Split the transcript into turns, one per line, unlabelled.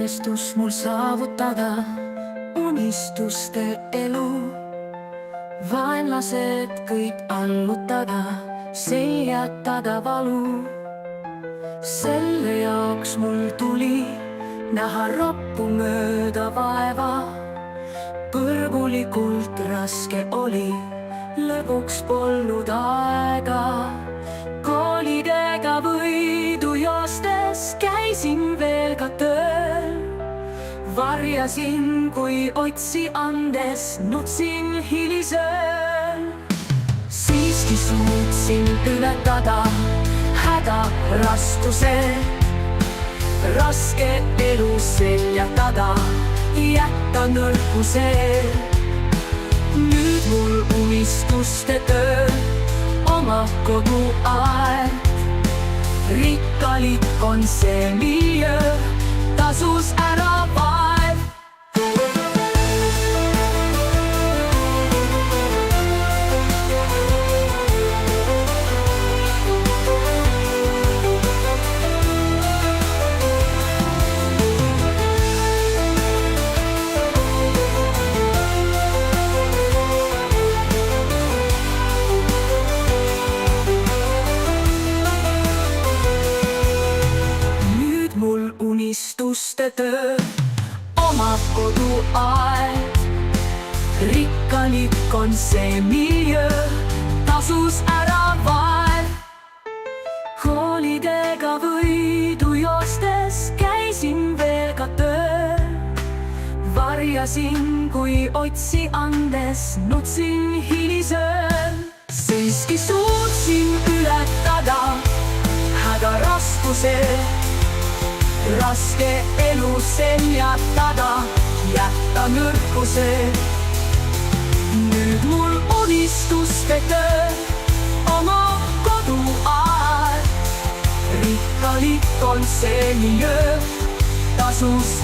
õnnestus mul saavutada unistuste elu. Vaenlased kõik allutada, seljatada valu. Selle jaoks mul tuli näha roppu mööda vaeva. Põrgulikult raske oli, lõbuks polnud aega. Koolidega võidu joostes käisin veel ka tööl. Varjasin, kui otsi andes nutsin hilisööl. Siiski suutsin ületada häda raskuse. Raske elu seljatada, jätta nõrkuse. Nüüd mul unistuste töö, oma koduaed. Rikkalik on see miljöö, tasus ära vaev. Unistuste töö, oma koduaed. Rikkalik on see miljöö, tasus ära vaev. Koolidega võidu joostes käisin veel ka tööl. Varjasin, kui otsi andes nutsin hilisööl. Siiski suutsin ületada häda raskuse. Raske elu seljatada, jätta nõrkuse. Nüüd mul unistuste töö, oma koduaed. Rikkalik on see miljöö, tasus